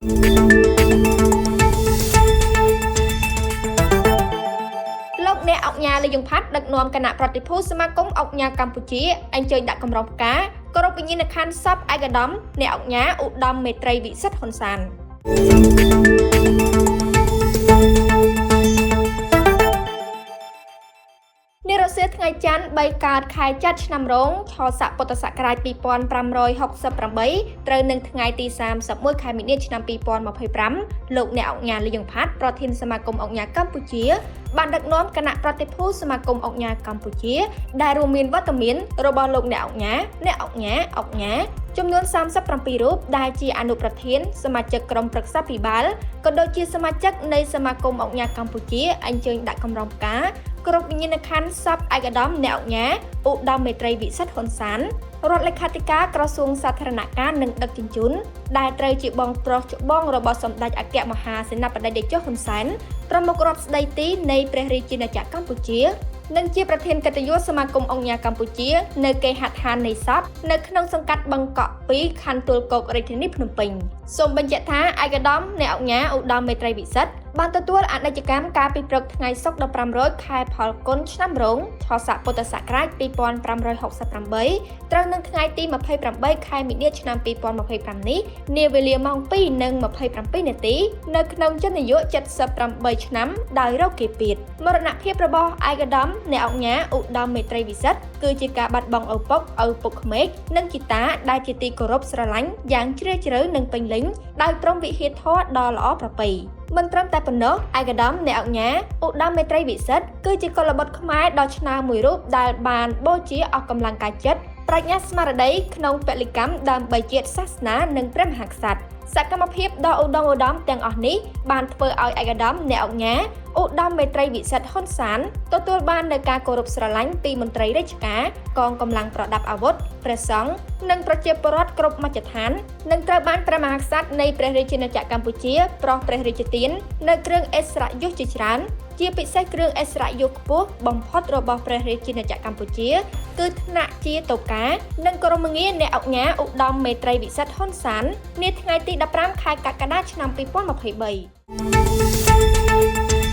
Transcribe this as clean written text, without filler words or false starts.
លោកអ្នកអង្គញាលីយ៉ុងផាត់ដឹកនាំគណៈប្រតិភូសមាគមអង្គញាកម្ពុជាអញ្ជើញដាក់កម្រងផ្កាគោរពវិញ្ញាណក្ខន្ធសពឯកឧត្តមអ្នកអង្គញាឧត្តមមេត្រីវិសិទ្ធហ៊ុនសាននារសៀលថ្ងៃច័ន្ទ3កើតខែច័ន្ទឆ្នាំរោងខស័កពុទ្ធសករាជ2568ត្រូវនឹងថ្ងៃទី31ខែមីនាឆ្នាំ2025លោកអ្នកអង្គញាលីយ៉ុងផាត់ប្រធានសមាគមអង្គញាកម្ពុជាបានដឹកនាំគណៈប្រតិភូសមាគមអង្គញាកម្ពុជាដែលរួមមានវត្តមានរបស់លោកអ្នកអង្គញាចំនួន37រូបដែលជាអនុប្រធានសមាជិកក្រុមប្រឹក្សាភិបាលក៏ដូចជាសមាជិកនៃសមាគមអង្គញាកម្ពុជាអញ្ជើញដាក់កម្រងផ្កាគោរពវិញ្ញាណក្ខន្ធសពឯកឧត្តមអ្នកអង្គញាឧត្តមមេត្រីវិសិទ្ធហ៊ុនសានរដ្ឋលេខាធិការក្រសួងសាធារណការនិងដឹកជញ្ជូនដែលត្រូវជាបងប្រុសច្បងរបស់សម្ដេចអគ្គមហាសេនាបតីតេជោហ៊ុនសែនប្រមុខរដ្ឋស្ដីទីនៃព្រះរាជាណាចក្រកម្ពុជានិងជាប្រធានកិត្តិយសសមាគមអង្គញាកម្ពុជានៅគេហដ្ឋាននៃសពនៅក្នុងសង្កាត់បឹងកក់2ខណ្ឌទួលគោករាជធានីភ្នំពេញសូមបញ្ជាក់ថាឯកឧត្តមអ្នកអង្គញាឧត្តមមេត្រីវិសិទ្ធបានទទួលអនិច្ចកម្មកាលពីព្រឹកថ្ងៃសុក្រ15រោចខែផលគុណឆ្នាំរោងខស័កពុទ្ធសករាជ2568ត្រូវនឹងថ្ងៃទី28ខែមីនាឆ្នាំ2025នេះនាវេលាម៉ោង 2:27 នាទីនៅក្នុងជន្មយុ78ឆ្នាំដោយរោគគេពៀតមរណភាពរបស់ឯកឧត្តមអ្នកអង្គញាឧត្តមមេត្រីវិសិទ្ធគឺជាការបាត់បង់ឪពុកក្មេកនិងជីតាដែលជាទីគោរពស្រឡាញ់យ៉ាងជ្រាលជ្រៅនិងពេញលេញដោយព្រមវិហារធម៌ដ៏ល្អប្រពៃមិនត្រឹមតែប៉ុណ្ណោះឯកឧត្តមអ្នកអង្គញាឧត្តមមេត្រីវិសិទ្ធគឺជាកុលបុត្រខ្មែរដ៏ឆ្នើមមួយរូបដែលបានបូជាអស់កម្លាំងកាយចិត្តប្រាជ្ញាស្មារតីក្នុងពលិកម្មដើម្បីជាតិសាសនានិងព្រះមហាក្សត្រសកម្មភាពដ៏ឧត្តមឧត្តមទាំងអស់នេះបានធ្វើឲ្យឯកឧត្តមអ្នកអង្គញាឧត្តមមេត្រីវិសិទ្ធហ៊ុនសានទទួលបាននូវការគោរពស្រឡាញ់ពីមន្ត្រីរាជការកងកម្លាំងប្រដាប់អាវុធព្រះសង្ឃនិងប្រជាពលរដ្ឋគ្រប់មជ្ឈដ្ឋាននិងត្រូវបានព្រះមហាក្សត្រនៃព្រះរាជាណាចក្រកម្ពុជាប្រោសព្រះរាជទាននៅគ្រឿងឥស្សរយុទ្ធជាច្រើនជាពិសេសគ្រឿងឥស្សរយុទ្ធខ្ពស់បំផុតរបស់ព្រះរាជាណាចក្រកម្ពុជាគឺថ្នាក់ជាតូកានិងក្រុមងារអ្នកអង្គញាឧត្តមមេត្រីវិសិទ្ធហ៊ុនសាននាថ្ងៃទី15ខែកក្កដាឆ្នាំ2023